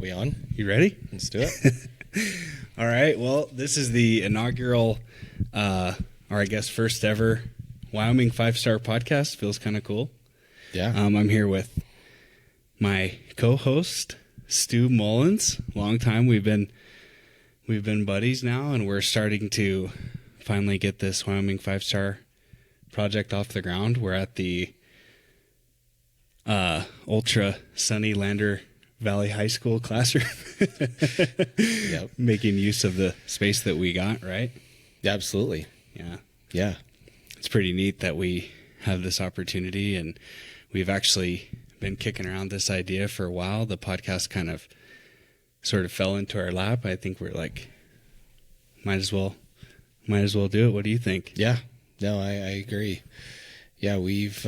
We on? You ready? Let's do it. All right. Well, this is the inaugural, or I guess first ever Wyoming 5-Star podcast. Feels kind of cool. Yeah. I'm here with my co-host, Stu Mullins. Long time. We've been buddies now, and we're starting to finally get this Wyoming 5-Star project off the ground. We're at the ultra sunny Lander Valley High School classroom. Yep. Making use of the space that we got, right? Yeah, absolutely. Yeah. Yeah. It's pretty neat that we have this opportunity, and we've actually been kicking around this idea for a while. The podcast kind of sort of fell into our lap. I think we're like, might as well do it. What do you think? Yeah. No, I agree. Yeah, we've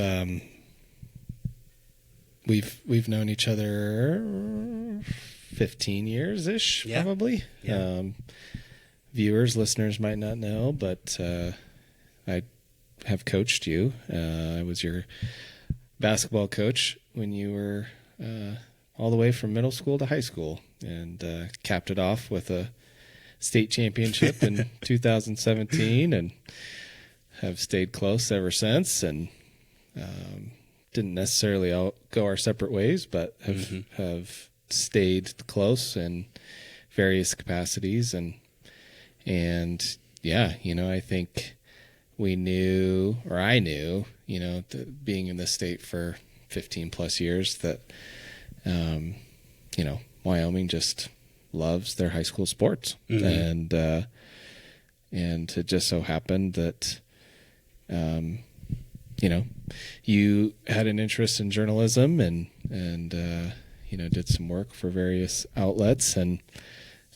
known each other 15 years ish, Yeah. probably. Yeah. Viewers, listeners might not know, but I have coached you. I was your basketball coach when you were all the way from middle school to high school, and capped it off with a state championship in 2017, and have stayed close ever since, and didn't necessarily all go our separate ways, but have stayed close in various capacities, and yeah, I think I knew, being in this state for 15 plus years, that Wyoming just loves their high school sports, and it just so happened that you had an interest in journalism and did some work for various outlets, and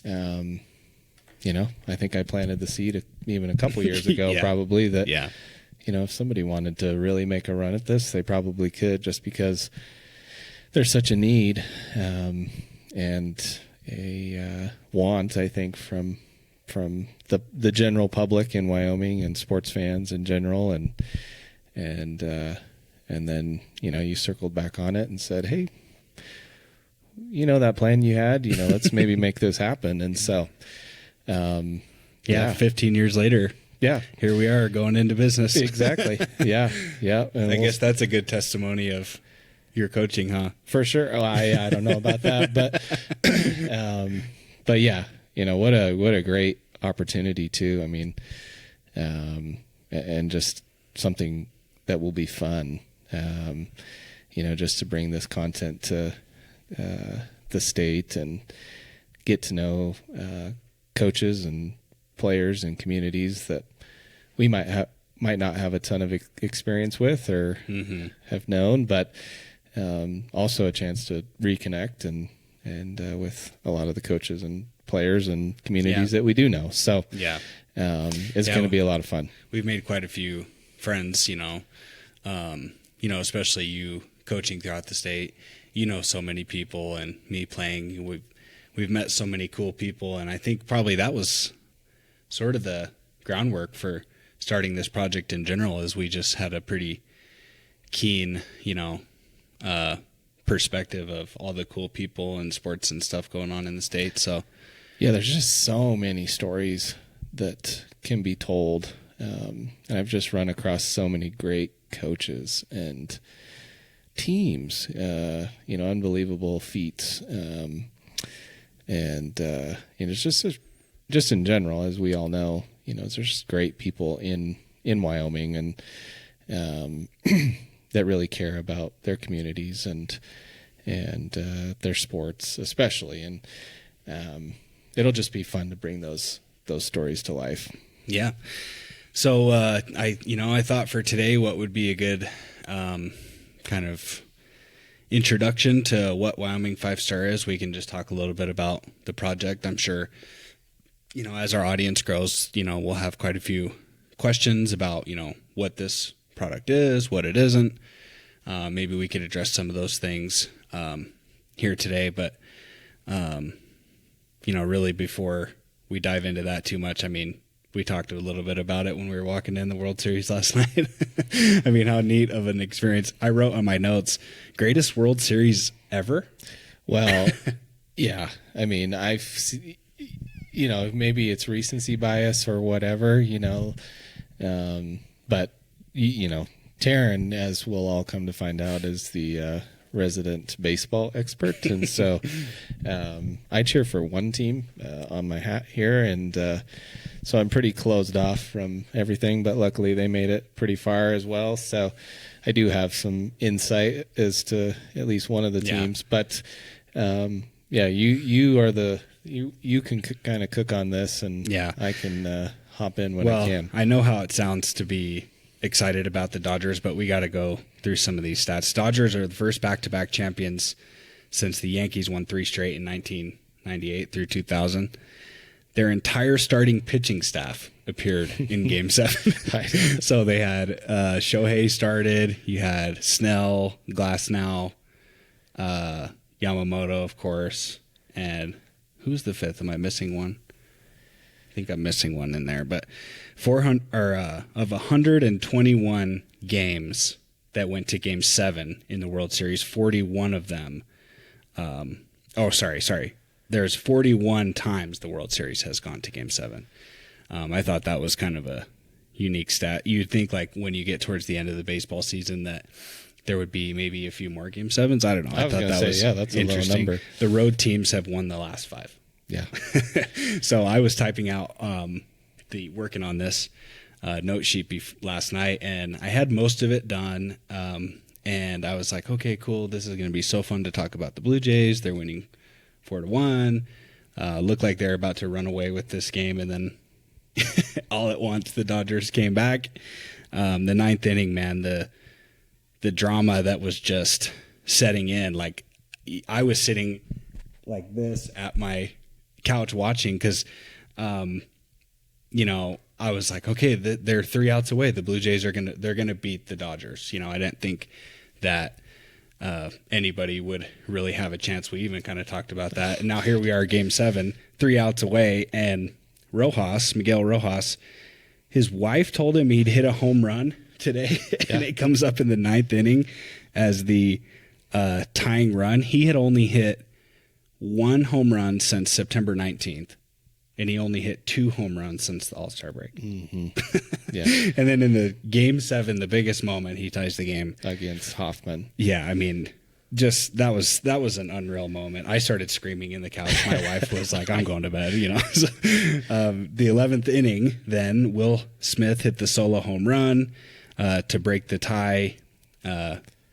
I think I planted the seed even a couple years ago, Yeah. probably, that Yeah. if somebody wanted to really make a run at this, they probably could, just because there's such a need and a want, I think, from the general public in Wyoming and sports fans in general, and then you circled back on it and said, hey, that plan you had, let's maybe make this happen. And so 15 years later, yeah, here we are going into business. exactly. Yeah. And I guess that's a good testimony of your coaching, huh? for sure. Oh, I don't know about that, but yeah, what a great opportunity too. I mean, and just something that will be fun, just to bring this content to the state and get to know coaches and players and communities that we might not have a ton of experience with or have known, but also a chance to reconnect and with a lot of the coaches and players and communities that we do know. So Yeah. it's going to be a lot of fun. We've made quite a few friends, especially you coaching throughout the state. So many people, and me playing. We've met so many cool people, and I think probably that was sort of the groundwork for starting this project in general, is we just had a pretty keen, perspective of all the cool people and sports and stuff going on in the state. So yeah, there's just so many stories that can be told. And I've just run across so many great coaches and teams, unbelievable feats. And it's just in general, as we all know, there's just great people in Wyoming, and that really care about their communities and their sports especially. And it'll just be fun to bring those stories to life. Yeah. So I thought for today, what would be a good kind of introduction to what Wyoming 5-Star is. We can just talk a little bit about the project. I'm sure, as our audience grows, we'll have quite a few questions about, what this product is, what it isn't. Maybe we could address some of those things here today. But, really before we dive into that too much, we talked a little bit about it when we were walking in the World Series last night. How neat of an experience. I wrote on my notes, greatest World Series ever. Well, Yeah. I mean, maybe it's recency bias or whatever, but Taryn, as we'll all come to find out, is the resident baseball expert, and so I cheer for one team on my hat here, and so I'm pretty closed off from everything, but luckily they made it pretty far as well, so I do have some insight as to at least one of the teams. But you are you can kind of cook on this, and I can hop in when I can. I know how it sounds to be excited about the Dodgers, but we got to go through some of these stats. Dodgers are the first back-to-back champions since the Yankees won 3 straight in 1998 through 2000. Their entire starting pitching staff appeared in Game 7. So they had Shohei started. You had Snell, Glasnow, Yamamoto, of course, and who's the fifth? Am I missing one? I think I'm missing one in there, but 400 of 121 games that went to Game 7 in the World Series, 41 of them. Sorry. There's 41 times the World Series has gone to Game 7. I thought that was kind of a unique stat. You'd think like when you get towards the end of the baseball season that there would be maybe a few more Game 7s. I don't know. I thought that was that's a low number. The road teams have won the last 5. Yeah. So I was typing out working on this note sheet last night, and I had most of it done. And I was like, okay, cool. This is going to be so fun to talk about the Blue Jays. They're winning 4-1. Looked like they're about to run away with this game, and then all at once the Dodgers came back. The ninth inning, man, the drama that was just setting in. Like I was sitting like this at my couch watching because, I was like, okay, they're 3 outs away. The Blue Jays they're gonna beat the Dodgers. I didn't think that anybody would really have a chance. We even kind of talked about that. And now here we are, Game 7, 3 outs away, and Miguel Rojas, his wife told him he'd hit a home run today, and it comes up in the 9th inning as the tying run. He had only hit 1 home run since September 19th, and he only hit 2 home runs since the All-Star break. Mm-hmm. Yeah. And then in the Game 7, the biggest moment, he ties the game against Hoffman. Yeah, I mean, just that was an unreal moment. I started screaming in the couch. My wife was like, "I'm going to bed," So, the 11th inning, then Will Smith hit the solo home run to break the tie,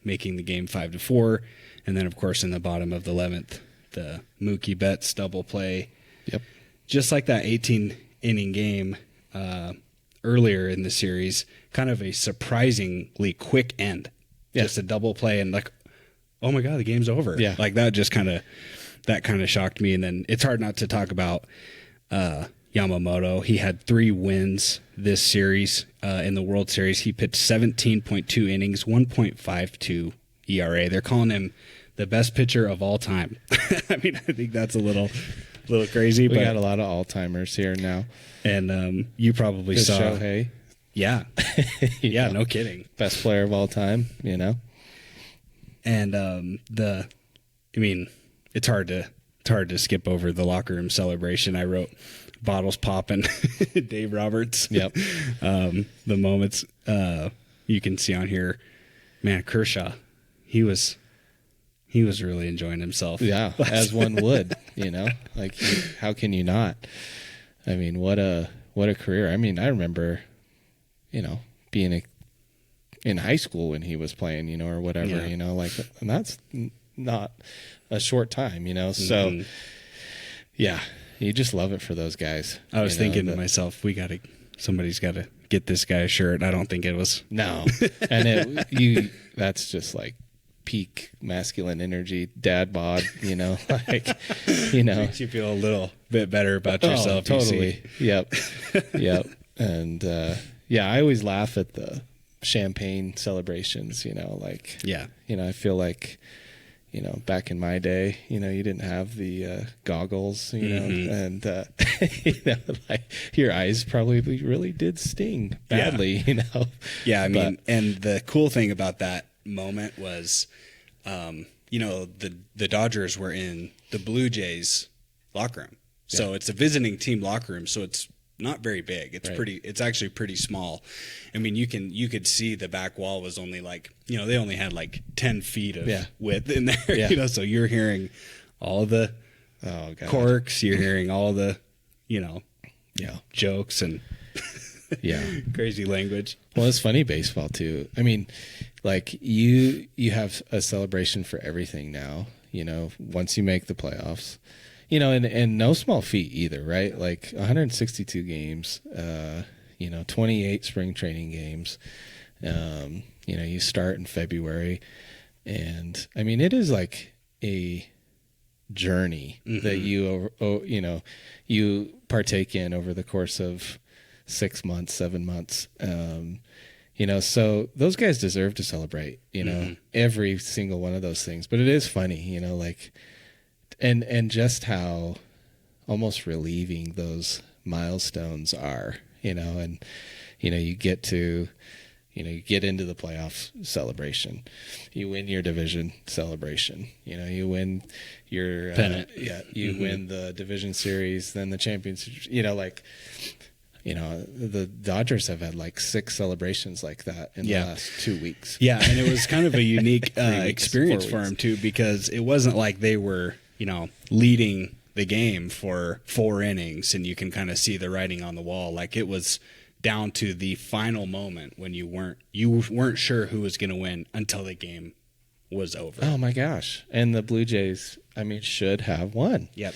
making the game 5-4, and then of course in the bottom of the 11th, the Mookie Betts double play. Yep. Just like that 18-inning game earlier in the series, kind of a surprisingly quick end. Yeah. Just a double play and like, oh my God, the game's over. Yeah. Like that just kind of shocked me. And then it's hard not to talk about Yamamoto. He had 3 wins this series in the World Series. He pitched 17.2 innings, 1.52 ERA. They're calling him the best pitcher of all time. I mean, I think that's a little crazy. We got a lot of all-timers here now. And you probably saw Shohei. Yeah. Yeah, no kidding. Best player of all time, And it's hard to skip over the locker room celebration. I wrote bottles popping, Dave Roberts. Yep. The moments you can see on here, man, Kershaw, he was really enjoying himself. Yeah, as one would, like how can you not? I mean, what a career. I mean, I remember, being in high school when he was playing, or whatever, and that's not a short time, so yeah, you just love it for those guys. I was thinking to myself, somebody's got to get this guy a shirt. I don't think it was. No. And that's just like peak masculine energy, dad bod, Makes you feel a little bit better about yourself. Oh, totally. Yep. And, I always laugh at the champagne celebrations, I feel like, back in my day, you didn't have the goggles, and, like your eyes probably really did sting badly, Yeah, I mean, and the cool thing about that moment was, the Dodgers were in the Blue Jays locker room. So it's a visiting team locker room. So it's not very big. It's it's actually pretty small. I mean, you could see the back wall was only like, they only had like 10 feet of width in there, so you're hearing all the corks, you're hearing all the, jokes and crazy language. Well, it's funny baseball too. I mean, like you have a celebration for everything now, once you make the playoffs, and no small feat either, right? Like 162 games, 28 spring training games. You start in February, and I mean, it is like a journey that you partake in over the course of 6 months, 7 months. So those guys deserve to celebrate, every single one of those things. But it is funny, and just how almost relieving those milestones are, and, you get to, you get into the playoff celebration, you win your division celebration, you win your pennant, win the division series, then the championship, the Dodgers have had like 6 celebrations like that in the last 2 weeks. Yeah, and it was kind of a unique experience for them too, because it wasn't like they were, leading the game for 4 innings and you can kind of see the writing on the wall. Like it was down to the final moment when you weren't sure who was going to win until the game was over. Oh my gosh. And the Blue Jays, I mean, should have won. Yep.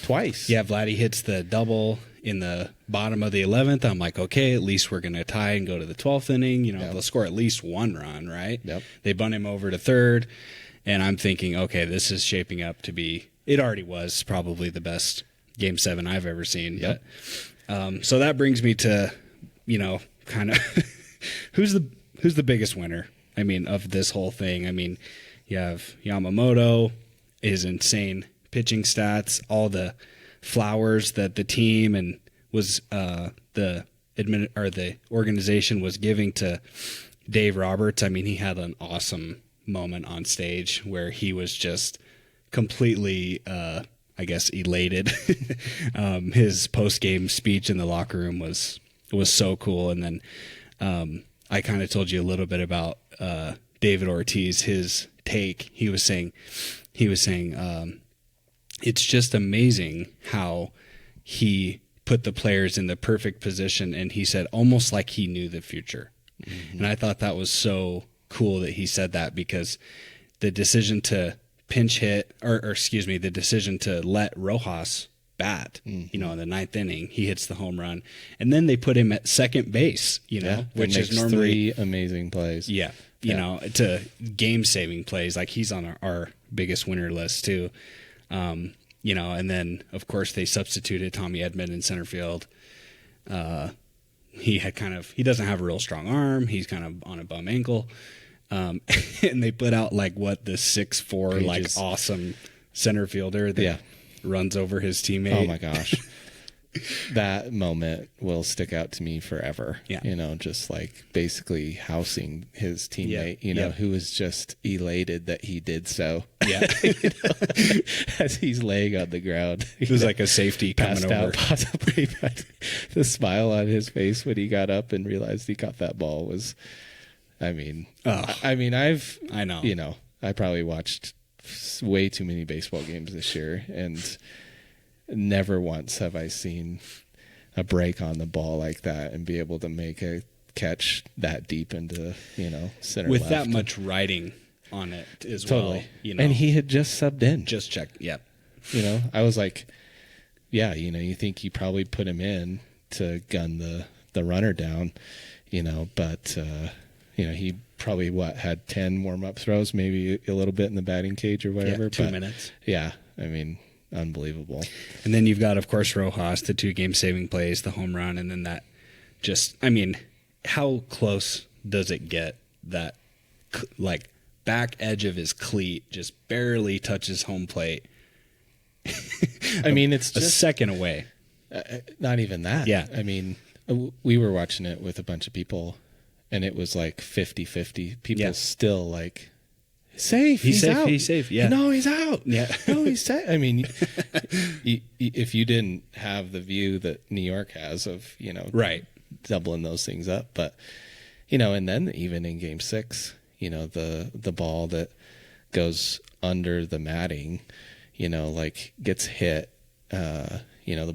Twice. Yeah, Vladdy hits the double in the bottom of the 11th. I'm like, okay, at least we're going to tie and go to the 12th inning. They'll score at least 1 run, right? Yep. They bunt him over to third, and I'm thinking, okay, this is shaping up to be, it already was probably the best Game 7 I've ever seen. Yep. But, so that brings me to, kind of who's the biggest winner, I mean, of this whole thing. I mean, you have Yamamoto, his insane pitching stats, all the flowers that the team and was the organization was giving to Dave Roberts. I mean, he had an awesome moment on stage where he was just completely, I guess, elated. His post-game speech in the locker room was so cool. And then I kind of told you a little bit about David Ortiz, his take. He was saying it's just amazing how he put the players in the perfect position, and he said almost like he knew the future. Mm-hmm. And I thought that was so cool that he said that, because the decision to pinch hit, or the decision to let Rojas bat, in the 9th inning, he hits the home run, and then they put him at second base, which is normally 3 amazing plays. To game-saving plays. Like he's on our biggest winner list too. And then of course they substituted Tommy Edman in center field. He doesn't have a real strong arm. He's kind of on a bum ankle. And they put out the 6'4", like awesome center fielder that runs over his teammate. Oh my gosh. That moment will stick out to me forever. Yeah. Just like basically housing his teammate, who was just elated that he did so. Yeah. As he's laying on the ground. It was like a safety coming over. Out possibly, but the smile on his face when he got up and realized he caught that ball was, I know. I probably watched way too many baseball games this year, and never once have I seen a break on the ball like that and be able to make a catch that deep into, center with left. that much writing on it as Totally. well. And he had just subbed in. Just checked. Yep. I was like, you think he probably put him in to gun the runner down, but he probably had 10 warm-up throws, maybe a little bit in the batting cage or whatever. Yeah, 2 minutes. Yeah. I mean, unbelievable. And then you've got, of course, Rojas, the 2 game-saving plays, the home run, and then that how close does it get that, back edge of his cleat just barely touches home plate? It's just a second away. Not even that. Yeah. We were watching it with a bunch of people, and it was like 50-50. People still safe. He's safe. out. He's safe. Yeah. No, he's out. Yeah. No, he's safe. I mean, if you didn't have the view that New York has of, Right. doubling those things up, but, and then even in Game 6, the ball that goes under the matting, like gets hit, the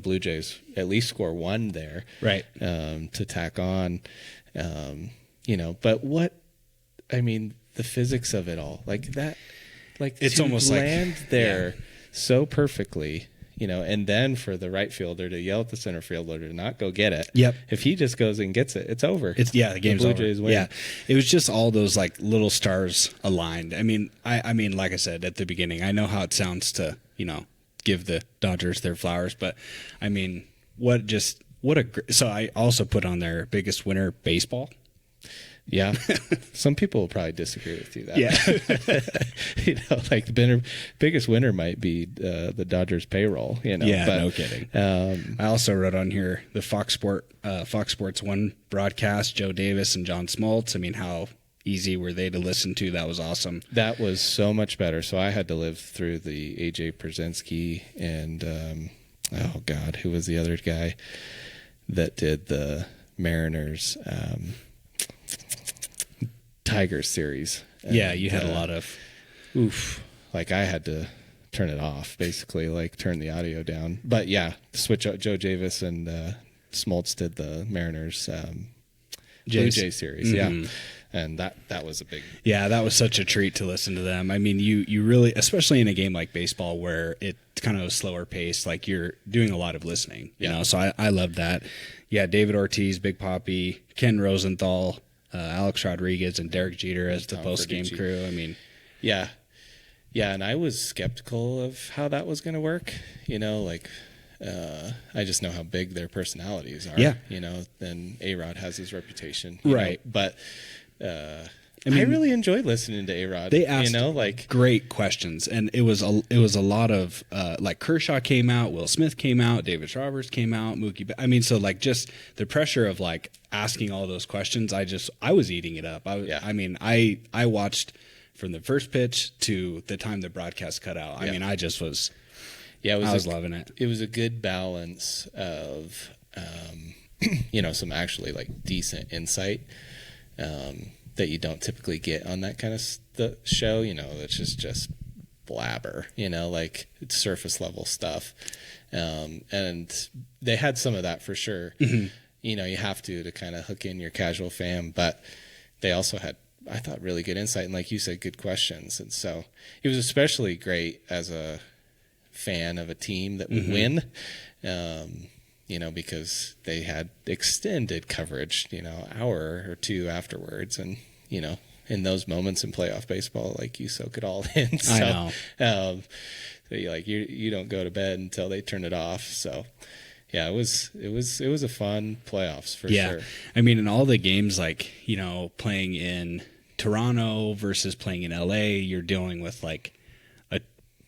Blue Jays at least score one there, Right. To tack on, but the physics of it all, like that, like it's to almost land there so perfectly, and then for the right fielder to yell at the center fielder to not go get it. Yep. If he just goes and gets it, it's over. The game's Blue over. Jays win. Yeah. It was just all those like little stars aligned. I mean, like I said at the beginning, I know how it sounds to, give the Dodgers their flowers, but I mean, so I also put on their biggest winner baseball. Yeah. Some people will probably disagree with you that. Yeah. Like the biggest winner might be the Dodgers payroll, Yeah, but, no kidding. I also wrote on here the Fox Sports 1 broadcast, Joe Davis and John Smoltz. I mean, how easy were they to listen to? That was awesome. That was so much better. So I had to live through the AJ Przinsky and, who was the other guy that did the Mariners Tigers series. Yeah, you had a lot of... Oof. Like I had to turn it off, basically, like turn the audio down. But yeah, switch out Joe Davis and Smoltz did the Mariners Blue Jay series. Mm-hmm. Yeah. And that was a big... Yeah, that was such a treat to listen to them. I mean, you really, especially in a game like baseball where it's kind of a slower pace, like you're doing a lot of listening, So I love that. Yeah, David Ortiz, Big Papi, Ken Rosenthal, Alex Rodriguez, and Derek Jeter as the post-game crew. I mean... Yeah. Yeah, and I was skeptical of how that was going to work. I just know how big their personalities are. Yeah. And A-Rod has his reputation. Right. But I really enjoyed listening to A-Rod. They asked great questions, and it was a lot of like Kershaw came out, Will Smith came out, David Travers came out, Mookie. So like just the pressure of like asking all those questions, I was eating it up. I watched from the first pitch to the time the broadcast cut out. I mean, I just was. Yeah, I was loving it. It was a good balance of, some actually like decent insight that you don't typically get on that kind of show. That's just blabber. Like it's surface level stuff, and they had some of that for sure. Mm-hmm. You have to kind of hook in your casual fan, but they also had, I thought, really good insight and, like you said, good questions. And so it was especially great as a fan of a team that would win, because they had extended coverage, hour or two afterwards. And, in those moments in playoff baseball, like you soak it all in. So, I know. So you don't go to bed until they turn it off. So yeah, it was a fun playoffs for sure. I mean, in all the games, like, playing in Toronto versus playing in LA, you're dealing with like a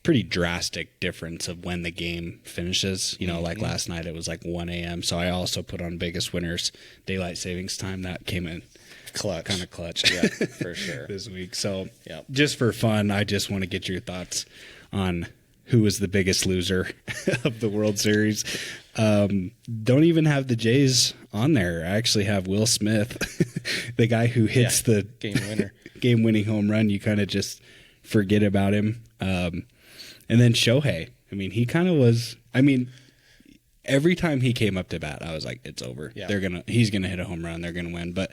pretty drastic difference of when the game finishes. Like last night it was like 1 a.m. So I also put on biggest winners, daylight savings time. That came in kind of clutch. Yeah, for sure. This week. So just for fun, I just want to get your thoughts on who was the biggest loser of the World Series. Don't even have the Jays on there. I actually have Will Smith, the guy who hits the game-winning home run. You kind of just forget about him. And then Shohei. I mean, he kind of was. I mean, every time he came up to bat, I was like, "It's over. Yeah. He's gonna hit a home run. They're gonna win." But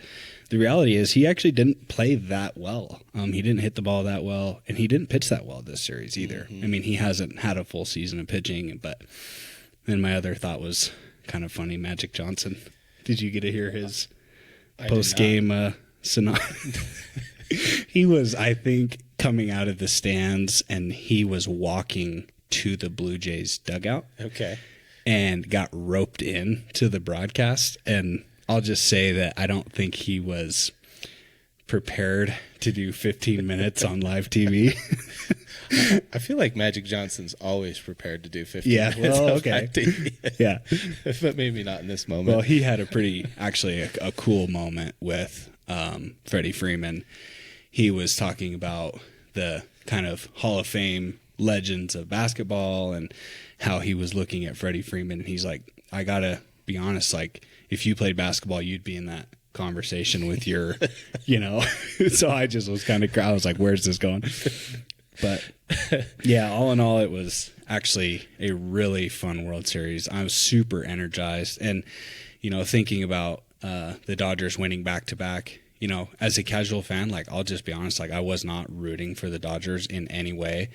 the reality is, he actually didn't play that well. He didn't hit the ball that well, and he didn't pitch that well this series either. I mean, he hasn't had a full season of pitching. But then my other thought was kind of funny. Magic Johnson. Did you get to hear his post-game sonata? He was, I think, coming out of the stands, and he was walking to the Blue Jays dugout. Okay. And got roped in to the broadcast. And I'll just say that I don't think he was prepared to do 15 minutes on live TV. I feel like Magic Johnson's always prepared to do 15 minutes on okay. live TV. Yeah. But maybe not in this moment. Well, he had a cool moment with Freddie Freeman. He was talking about the kind of Hall of Fame legends of basketball and how he was looking at Freddie Freeman. And he's like, I gotta be honest, like if you played basketball, you'd be in that conversation with your, so I just was I was like, where's this going? But yeah, all in all, it was actually a really fun World Series. I was super energized. And, thinking about the Dodgers winning back-to-back, as a casual fan, like I'll just be honest, like I was not rooting for the Dodgers in any way.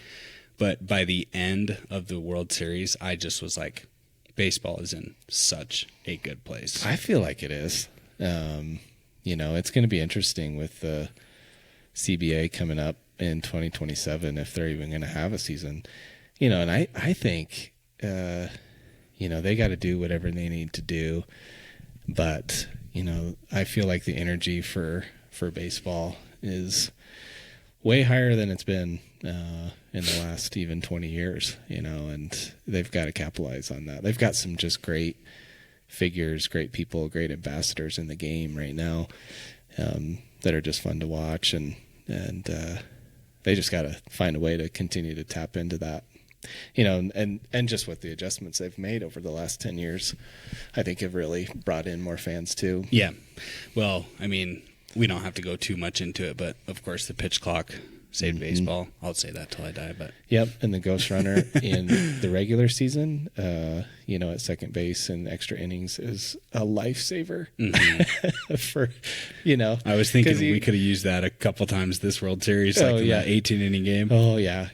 But by the end of the World Series, I just was like, baseball is in such a good place. I feel like it is. It's going to be interesting with the CBA coming up in 2027 if they're even going to have a season. And I think, they got to do whatever they need to do. But, I feel like the energy for baseball is way higher than it's been in the last even 20 years, and they've got to capitalize on that. They've got some just great figures, great people, great ambassadors in the game right now that are just fun to watch, and they just got to find a way to continue to tap into that. And just with the adjustments they've made over the last 10 years, I think have really brought in more fans too. Yeah. Well, I mean, we don't have to go too much into it, but of course the pitch clock saved baseball. I'll say that till I die, but yep. And the ghost runner in the regular season, at second base and extra innings is a lifesaver for, I was thinking we could have used that a couple times this World Series, that 18 inning game. Oh yeah.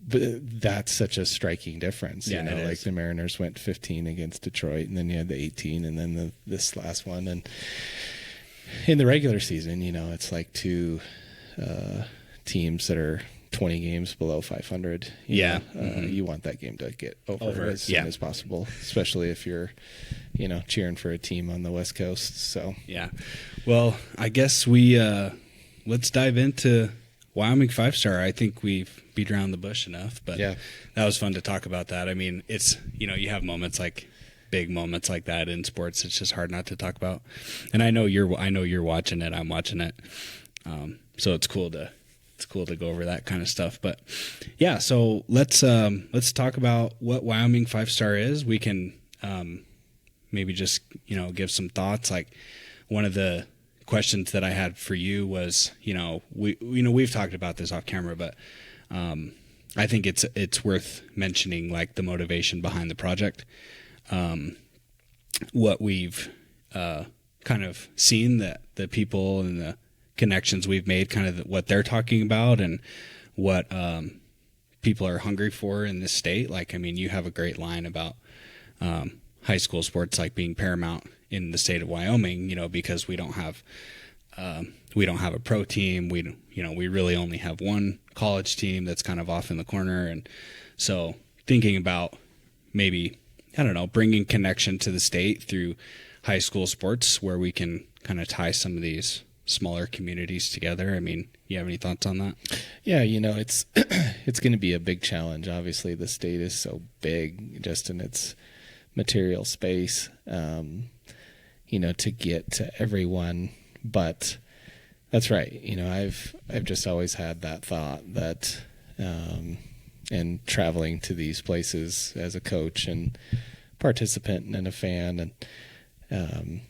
But that's such a striking difference. Yeah, like the Mariners went 15 against Detroit, and then you had the 18, and then this last one. And in the regular season, it's like two teams that are 20 games below 500. You want that game to get over as soon as possible, especially if you're, cheering for a team on the West Coast. So yeah, well, I guess we let's dive into Wyoming 5-star. I think we've beat around the bush enough, but that was fun to talk about that. I mean, it's, you have big moments like that in sports. It's just hard not to talk about. And I know you're watching it. I'm watching it. So it's cool to go over that kind of stuff. But yeah, so let's talk about what Wyoming 5-star is. We can maybe just, give some thoughts. Like one of the questions that I had for you was, we've talked about this off camera, but I think it's worth mentioning, like the motivation behind the project. What we've kind of seen, that the people and the connections we've made, kind of what they're talking about, and what people are hungry for in this state. Like, I mean, you have a great line about high school sports like being paramount in the state of Wyoming, because we don't have a pro team. We really only have one college team that's kind of off in the corner. And so thinking about maybe, I don't know, bringing connection to the state through high school sports, where we can kind of tie some of these smaller communities together. I mean, you have any thoughts on that? Yeah, it's it's going to be a big challenge. Obviously, the state is so big just in its material space, to get to everyone. But that's right. I've just always had that thought that, and traveling to these places as a coach and participant and a fan, and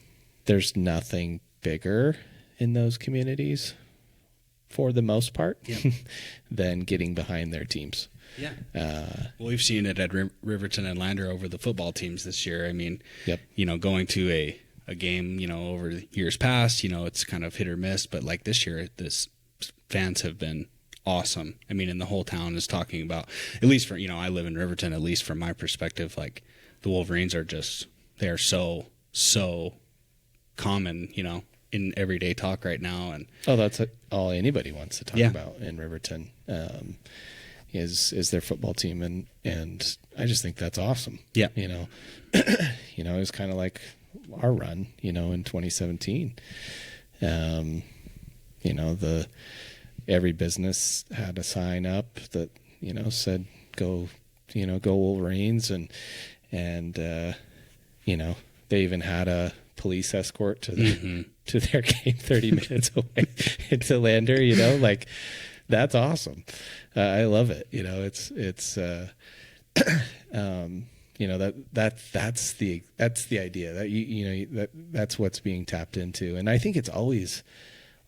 there's nothing bigger in those communities for the most part than getting behind their teams. Yeah. Well, we've seen it at Riverton and Lander over the football teams this year. I mean, going to a game, over years past, it's kind of hit or miss, but like this year, fans have been awesome. I mean, and the whole town is talking about, at least for, I live in Riverton, at least from my perspective, like the Wolverines are they are so common, in everyday talk right now. And that's all anybody wants to talk about in Riverton, is their football team. And I just think that's awesome. Yeah. It was kind of like our run, in 2017. Every business had a sign up that, said, go Wolverines. And they even had a police escort to to their game 30 minutes away into Lander, like that's awesome. I love it. It's that's the idea that that's what's being tapped into. And I think it's always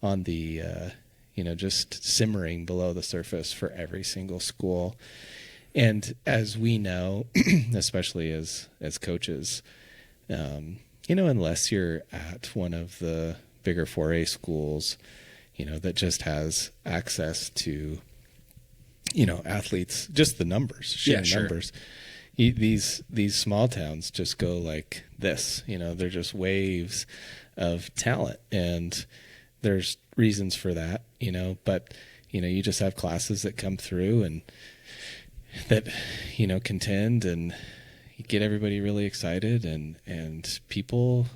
on the, just simmering below the surface for every single school. And as we know, especially as coaches, unless you're at one of the bigger 4A schools, that just has access to, athletes, just the numbers, sheer numbers. These small towns just go like this, they're just waves of talent, and there's reasons for that, but, you just have classes that come through and that, contend, and you get everybody really excited, and people,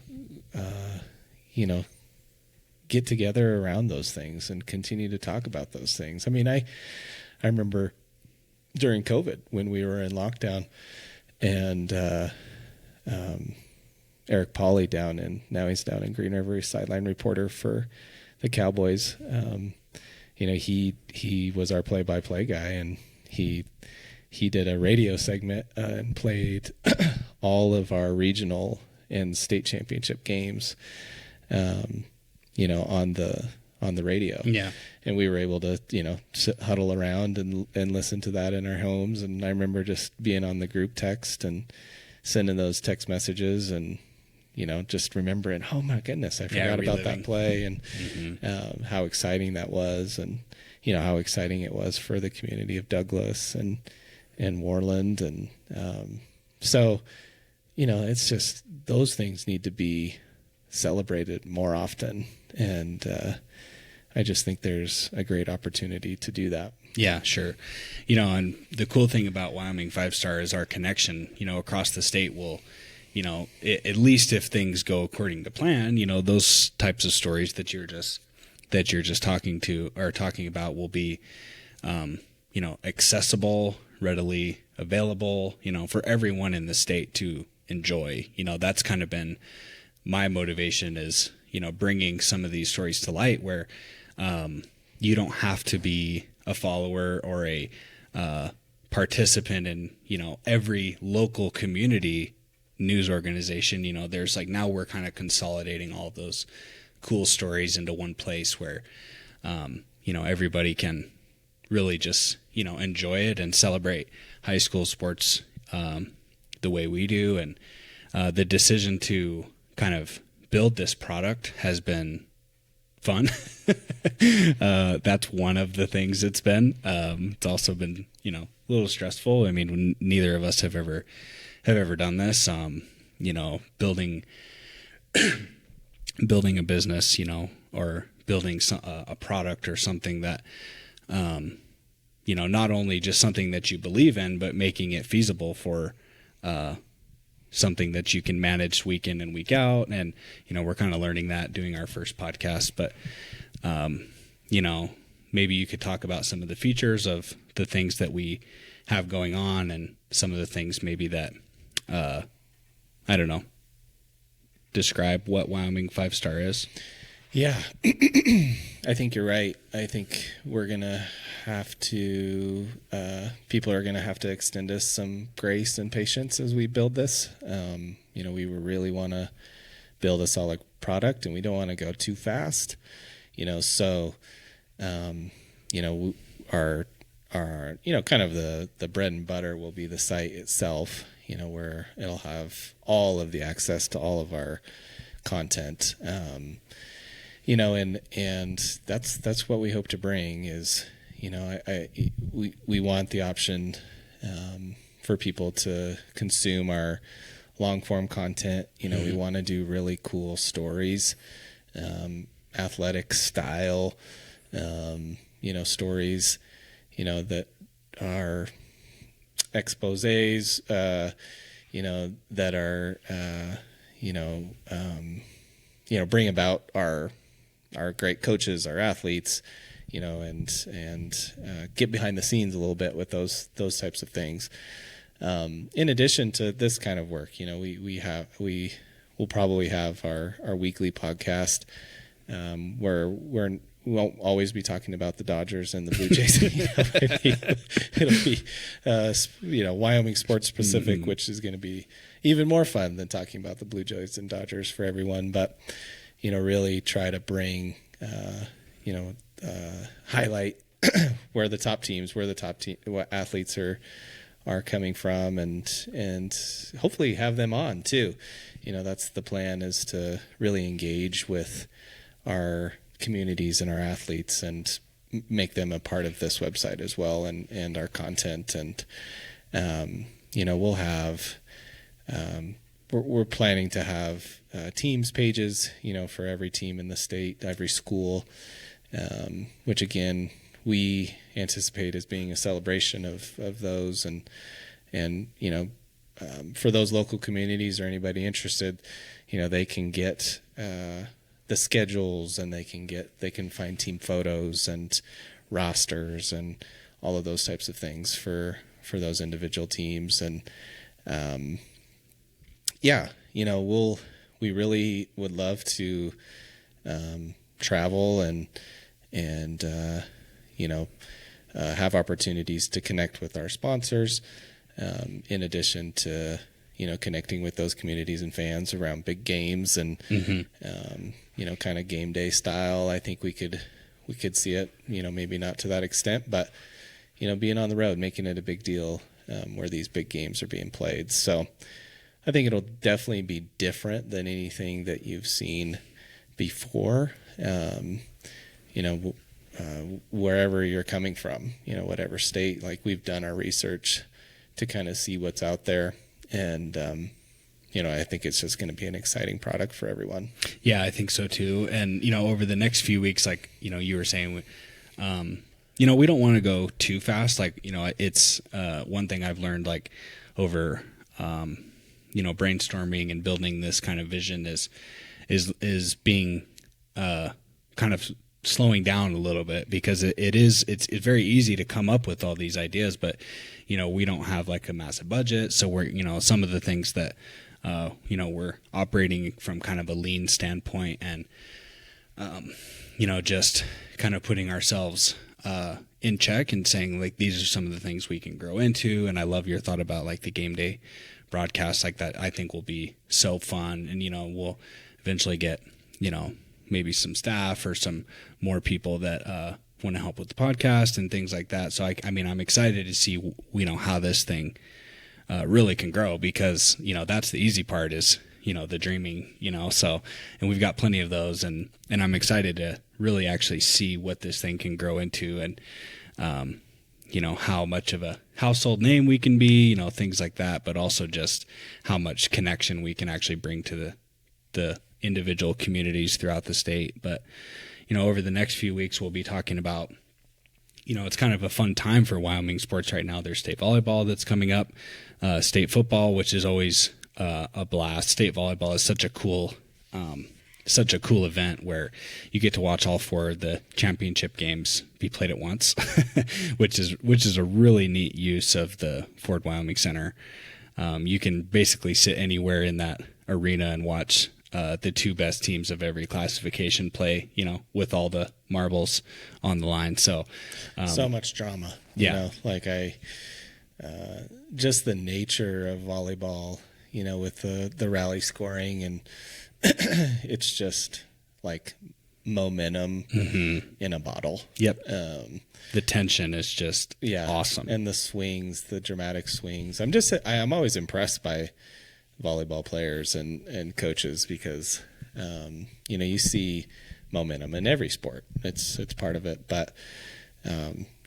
get together around those things and continue to talk about those things. I mean, I remember during COVID when we were in lockdown, and Eric Pauly now he's down in Green River, he's sideline reporter for the Cowboys. He was our play-by-play guy, and he did a radio segment and played all of our regional and state championship games, on the radio. Yeah. And we were able to, huddle around and listen to that in our homes. And I remember just being on the group text and sending those text messages and, just remembering, oh my goodness, I forgot about that play, and how exciting that was. And, how exciting it was for the community of Douglas and Warland. And so, it's just those things need to be celebrated more often. And I just think there's a great opportunity to do that. Yeah, sure. And the cool thing about Wyoming 5-Star is our connection, across the state will, at least if things go according to plan, those types of stories that you're just talking about will be, accessible, readily available, for everyone in the state to enjoy. That's kind of been my motivation is, bringing some of these stories to light where you don't have to be a follower or a participant in, every local community news organization. There's now we're kind of consolidating all of those cool stories into one place where, everybody can really just, enjoy it and celebrate high school sports the way we do. And the decision to kind of build this product has been fun. That's one of the things it's been. It's also been, a little stressful. I mean, neither of us have ever done this. Building a business, or building a product or something that, not only just something that you believe in, but making it feasible for something that you can manage week in and week out. And, we're kind of learning that doing our first podcast, but, maybe you could talk about some of the features of the things that we have going on and some of the things maybe that, I don't know, describe what Wyoming 5-Star is. Yeah, I think you're right. I think we're going to have to, people are going to have to extend us some grace and patience as we build this. We really want to build a solid product, and we don't want to go too fast, so, our kind of the bread and butter will be the site itself, where it'll have all of the access to all of our content. And that's what we hope to bring is, we want the option for people to consume our long form content. We want to do really cool stories, athletic style, stories, that are exposés, that are, bring about our great coaches, our athletes, and get behind the scenes a little bit with those types of things. In addition to this kind of work, we we'll probably have our weekly podcast where we won't always be talking about the Dodgers and the Blue Jays. It'll be Wyoming sports specific, which is going to be even more fun than talking about the Blue Jays and Dodgers for everyone. But really try to bring highlight where the top teams, what athletes are coming from, and hopefully have them on too. That's the plan, is to really engage with our communities and our athletes and make them a part of this website as well, and our content. And we'll have we're planning to have teams pages for every team in the state, every school, which again we anticipate as being a celebration of those, and for those local communities or anybody interested, they can get the schedules, and they can find team photos and rosters and all of those types of things for those individual teams. And we really would love to travel and have opportunities to connect with our sponsors, in addition to connecting with those communities and fans around big games and kind of game day style. I think we could see it, maybe not to that extent, but being on the road, making it a big deal where these big games are being played. So I think it'll definitely be different than anything that you've seen before. Wherever you're coming from, whatever state, like we've done our research to kind of see what's out there. And, I think it's just going to be an exciting product for everyone. Yeah, I think so too. And, over the next few weeks, like, you were saying, we don't want to go too fast. Like, it's one thing I've learned, like, over, brainstorming and building this kind of vision is being kind of slowing down a little bit, because it's very easy to come up with all these ideas, but we don't have like a massive budget, so we're some of the things that we're operating from kind of a lean standpoint, and just kind of putting ourselves in check and saying, like, these are some of the things we can grow into. And I love your thought about like the game day broadcast, like that. I think will be so fun, and we'll eventually get maybe some staff or some more people that want to help with the podcast and things like that. So I'm excited to see how this thing really can grow, because that's the easy part, is the dreaming, so, and we've got plenty of those, and I'm excited to really actually see what this thing can grow into, and how much of a household name we can be, things like that, but also just how much connection we can actually bring to the individual communities throughout the state. But over the next few weeks, we'll be talking about, it's kind of a fun time for Wyoming sports right now. There's state volleyball that's coming up, state football, which is always a blast. State volleyball is such a cool event where you get to watch all four of the championship games be played at once, which is a really neat use of the Ford Wyoming Center. You can basically sit anywhere in that arena and watch the two best teams of every classification play, with all the marbles on the line. So, so much drama. Yeah. Just the nature of volleyball, with the rally scoring, and it's just like momentum in a bottle. Yep. The tension is just awesome. And the swings, the dramatic swings. I'm always impressed by volleyball players and coaches, because you see momentum in every sport. It's part of it, but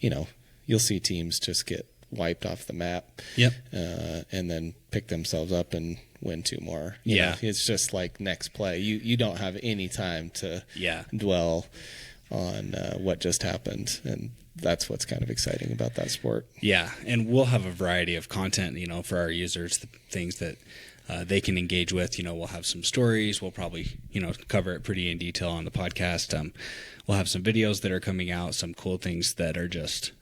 you'll see teams just get wiped off the map. Yep. And then pick themselves up and win two more. It's just like next play. You don't have any time to dwell on what just happened, and that's what's kind of exciting about that sport. Yeah, and we'll have a variety of content, for our users, the things that they can engage with. We'll have some stories. We'll probably, cover it pretty in detail on the podcast. We'll have some videos that are coming out, some cool things that are just,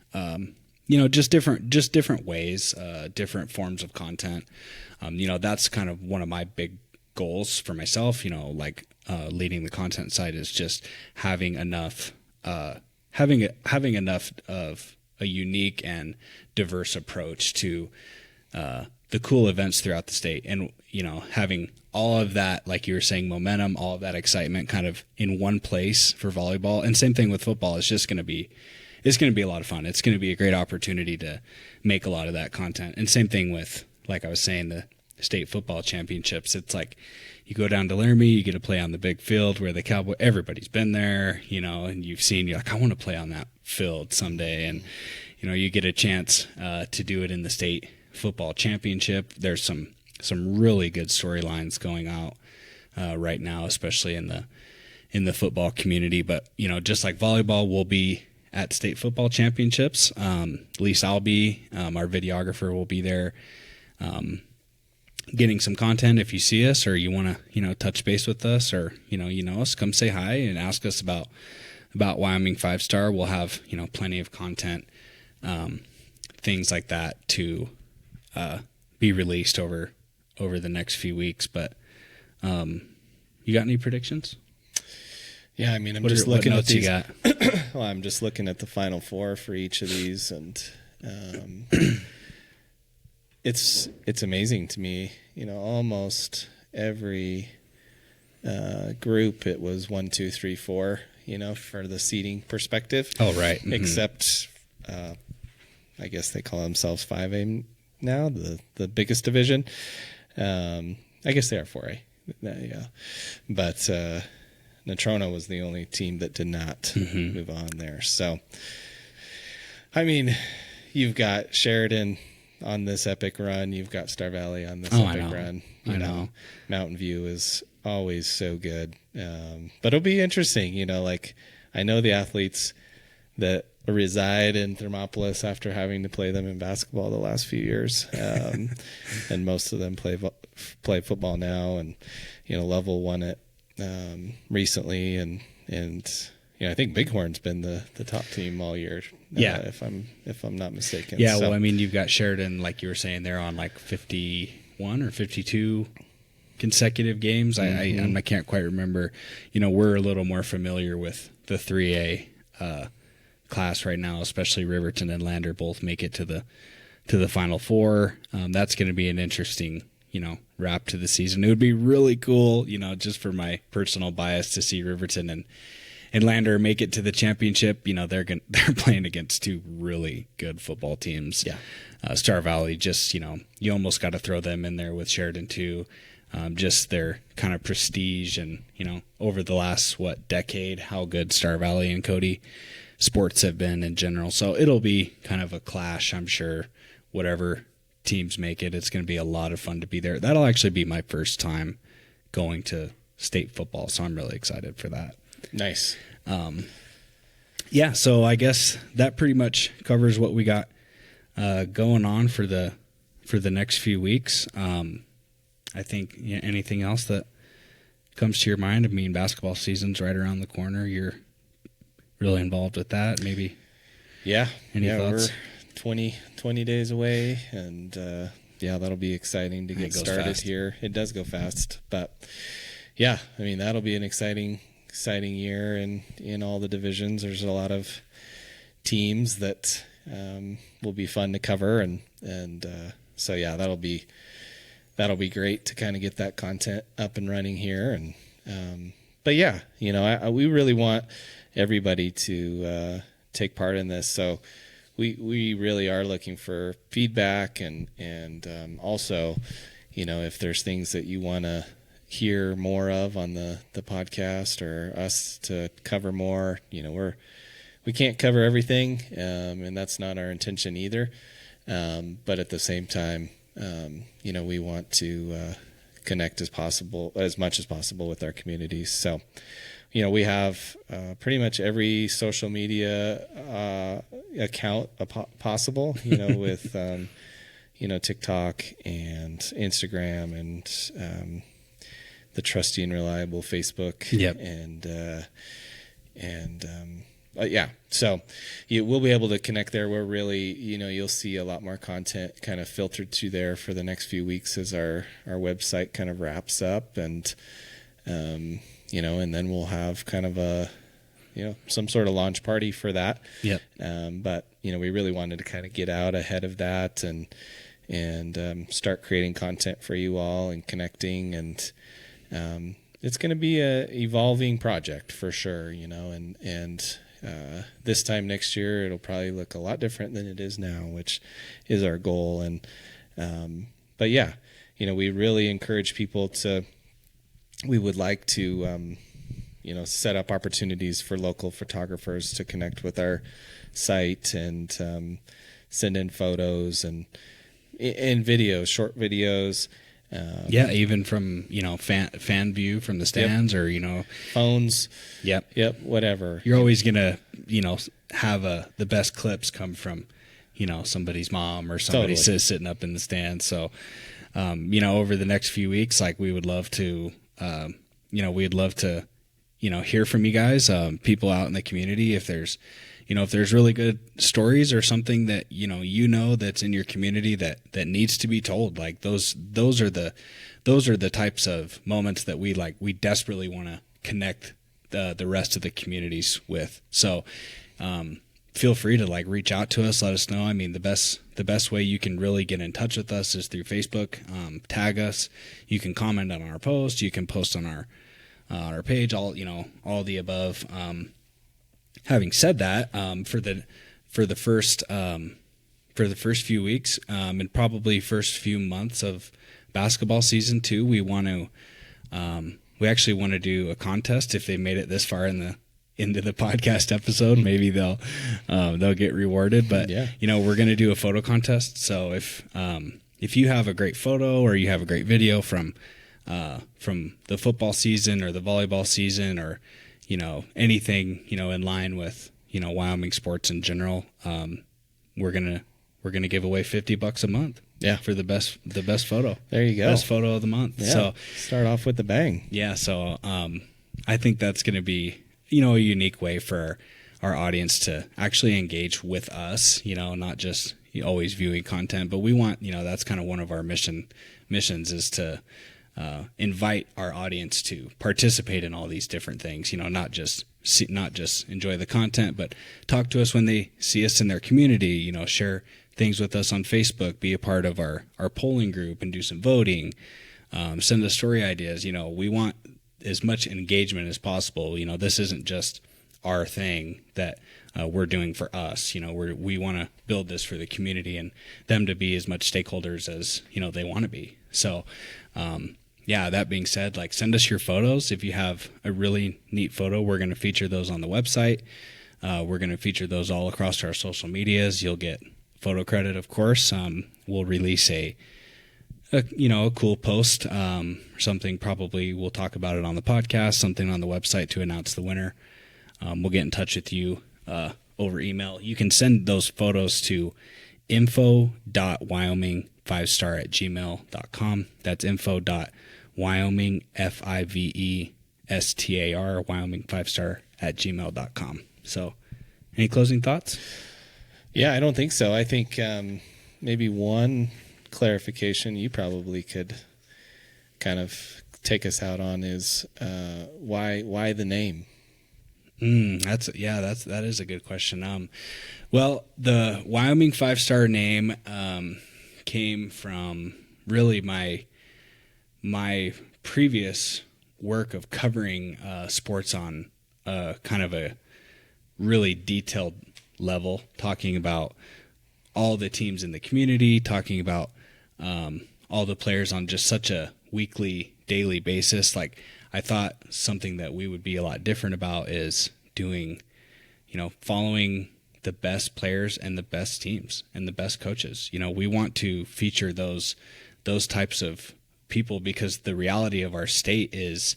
just different ways, different forms of content. That's kind of one of my big goals for myself, like leading the content side, is just having enough of a unique and diverse approach to the cool events throughout the state, and having all of that, like you were saying, momentum, all of that excitement kind of in one place for volleyball. And same thing with football. It's going to be a lot of fun. It's going to be a great opportunity to make a lot of that content. And same thing with, like I was saying, the state football championships. It's like you go down to Laramie, you get to play on the big field where everybody's been there, and you're like, I want to play on that field someday. And, you get a chance to do it in the state football championship. There's some really good storylines going out right now, especially in the football community. But, just like volleyball, we'll be at state football championships. At least I'll be. Our videographer will be there getting some content. If you see us or you want to, touch base with us, or, us, come say hi and ask us about Wyoming 5-star. We'll have, plenty of content, things like that to be released over the next few weeks. But you got any predictions? Yeah, I mean, I'm just looking at these. You got? Well, I'm just looking at the Final Four for each of these, and it's amazing to me. Almost every group, it was 1, 2, 3, 4. For the seeding perspective. Oh, right. Mm-hmm. Except, I guess they call themselves 5A now, the biggest division. I guess they are 4A. Yeah, but Natrona was the only team that did not move on there. So, I mean, you've got Sheridan on this epic run. You've got Star Valley on this epic run. I know. Mountain View is always so good. But it'll be interesting. Like, I know the athletes that reside in Thermopolis after having to play them in basketball the last few years. And most of them play football now, and, Level won it recently, and I think Bighorn's been the top team all year. If I'm not mistaken. Yeah. So, well, I mean, you've got Sheridan, like you were saying, they're on like 51 or 52 consecutive games. I can't quite remember. We're a little more familiar with the 3A class right now, especially Riverton and Lander both make it to the Final Four. That's going to be an interesting, wrap to the season. It would be really cool, just for my personal bias, to see Riverton and Lander make it to the championship. They're playing against two really good football teams. Yeah. Star Valley, just, you almost got to throw them in there with Sheridan too. Just their kind of prestige, and, over the last, decade, how good Star Valley and Cody sports have been in general. So it'll be kind of a clash, I'm sure. Whatever teams make it, it's going to be a lot of fun to be there. That'll actually be my first time going to state football, so I'm really excited for that. Nice. Yeah, so I guess that pretty much covers what we got going on for the next few weeks. I think anything else that comes to your mind? I mean, basketball season's right around the corner. You're really involved with that, maybe? Yeah. Any thoughts? We're 20 days away, and that'll be exciting to get started fast. here. It does go fast, but yeah, I mean, that'll be an exciting year in all the divisions. There's a lot of teams that will be fun to cover, and so yeah, that'll be great to kind of get that content up and running here. And but yeah, we really want everybody to take part in this. So we really are looking for feedback, and also, if there's things that you want to hear more of on the podcast, or us to cover more, we can't cover everything, and that's not our intention either. But at the same time, we want to connect as much as possible with our communities. So, we have pretty much every social media account possible, with TikTok and Instagram, and the trusty and reliable Facebook. Yep. And yeah, so we'll be able to connect there. We're really, you'll see a lot more content kind of filtered to there for the next few weeks as our website kind of wraps up, and and then we'll have kind of a some sort of launch party for that. Yep. But we really wanted to kind of get out ahead of that and start creating content for you all and connecting, and it's going to be a evolving project for sure, and this time next year it'll probably look a lot different than it is now, which is our goal. And but yeah, we really encourage people we would like to set up opportunities for local photographers to connect with our site and send in photos and videos, short videos. Even from fan view from the stands, or phones. Yep, whatever. You're always gonna have the best clips come from somebody's mom or somebody Totally. sitting up in the stands. So over the next few weeks, like we would love to hear from you guys, people out in the community. If there's really good stories or something that that's in your community that needs to be told, like those are the types of moments that we desperately want to connect the rest of the communities with. So feel free to reach out to us, let us know. I mean, the best way you can really get in touch with us is through Facebook. Tag us. You can comment on our post. You can post on our page. All the above. Having said that, for the first few weeks and probably first few months of basketball season 2, we actually want to do a contest. If they made it this far into the podcast episode, maybe they'll get rewarded. But yeah, we're going to do a photo contest. So if you have a great photo or you have a great video from the football season or the volleyball season, or anything in line with Wyoming sports in general, we're gonna give away $50 a month. Yeah, for the best photo. There you go, best photo of the month. Yeah. So start off with the bang. Yeah, so I think that's going to be a unique way for our audience to actually engage with us. Not just always viewing content, but we want that's kind of one of our missions is to invite our audience to participate in all these different things. Not just enjoy the content, but talk to us when they see us in their community. Share things with us on Facebook, be a part of our polling group and do some voting. Send us story ideas. We want as much engagement as possible. This isn't just our thing that we're doing for us. We want to build this for the community and them to be as much stakeholders as they want to be. So that being said, send us your photos. If you have a really neat photo, we're going to feature those on the website. We're going to feature those all across our social medias. You'll get photo credit, of course. We'll release a cool post, or something. Probably we'll talk about it on the podcast, something on the website to announce the winner. We'll get in touch with you over email. You can send those photos to info.wyoming5star@gmail.com. That's info.wyoming, FIVESTAR, Wyoming5star@gmail.com. So any closing thoughts? Yeah, I don't think so. I think maybe one clarification you probably could kind of take us out on is why the name? That is a good question. Well, the Wyoming 5-star name came from really my previous work of covering sports on kind of a really detailed level, talking about all the teams in the community, talking about all the players on just such a weekly, daily basis. I thought something that we would be a lot different about is doing, following the best players and the best teams and the best coaches. We want to feature those types of people because the reality of our state is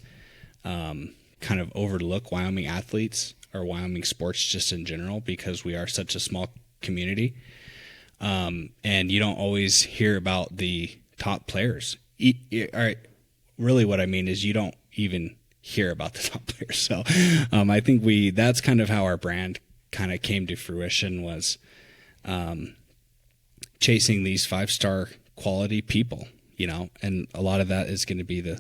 kind of overlook Wyoming athletes or Wyoming sports just in general because we are such a small community. And you don't always hear about the top players. All right. Really what I mean is you don't even hear about the top players. So I think that's kind of how our brand kind of came to fruition was chasing these 5-star quality people, and a lot of that is going to be the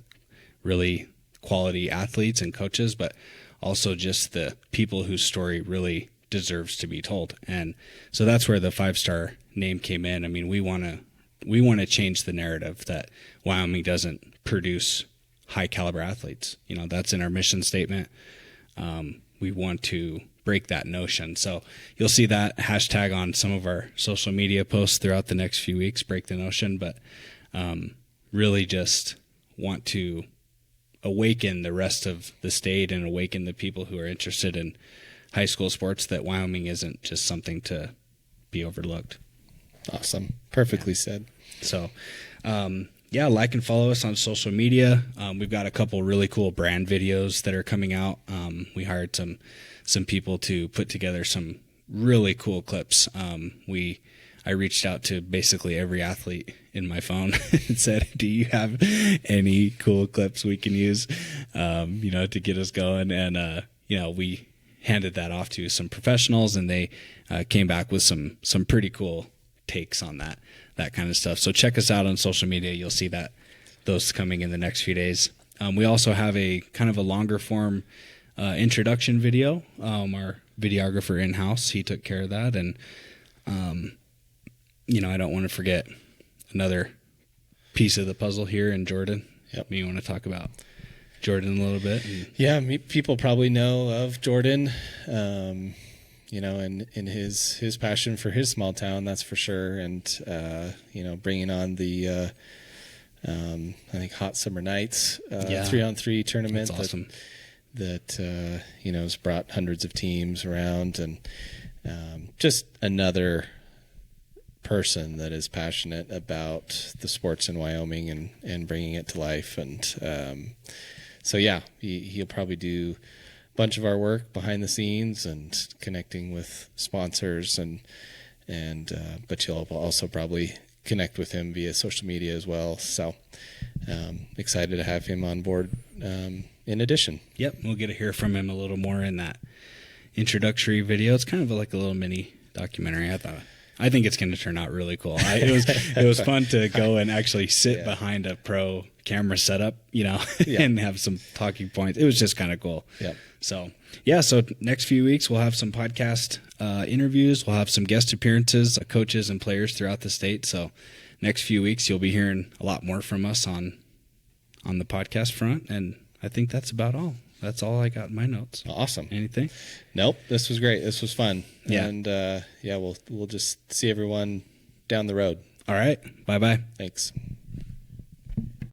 really quality athletes and coaches, but also just the people whose story really deserves to be told. And so that's where the 5-star name came in. I mean, we want to change the narrative that Wyoming doesn't produce high caliber athletes. That's in our mission statement. We want to break that notion. So you'll see that hashtag on some of our social media posts throughout the next few weeks, break the notion, but really just want to awaken the rest of the state and awaken the people who are interested in high school sports, that Wyoming isn't just something to be overlooked. Awesome. Perfectly said. So, like and follow us on social media. We've got a couple really cool brand videos that are coming out. We hired some people to put together some really cool clips. I reached out to basically every athlete in my phone and said, do you have any cool clips we can use, to get us going? And, we handed that off to some professionals, and they came back with some pretty cool takes on that kind of stuff. So check us out on social media. You'll see those coming in the next few days. We also have a kind of a longer form introduction video. Our videographer in-house, he took care of that. And, I don't want to forget another piece of the puzzle here in Jordan. Yep. You want to talk about Jordan a little bit? Yeah, people probably know of Jordan, and his passion for his small town, that's for sure. And, bringing on the, I think Hot Summer Nights, 3-on-3 tournament. That's awesome. That has brought hundreds of teams around, and just another person that is passionate about the sports in Wyoming and bringing it to life. And he'll probably do a bunch of our work behind the scenes and connecting with sponsors, but you'll also probably connect with him via social media as well. So excited to have him on board in addition. Yep, we'll get to hear from him a little more in that introductory video. It's kind of like a little mini documentary. I think it's going to turn out really cool. It was fun to go and actually sit behind a pro camera setup, and have some talking points. It was just kind of cool. Yeah. So next few weeks we'll have some podcast interviews. We'll have some guest appearances, coaches and players throughout the state. So next few weeks you'll be hearing a lot more from us on the podcast front. And I think that's about all. That's all I got in my notes. Awesome. Anything? Nope. This was great. This was fun. Yeah. And we'll just see everyone down the road. All right. Bye-bye. Thanks.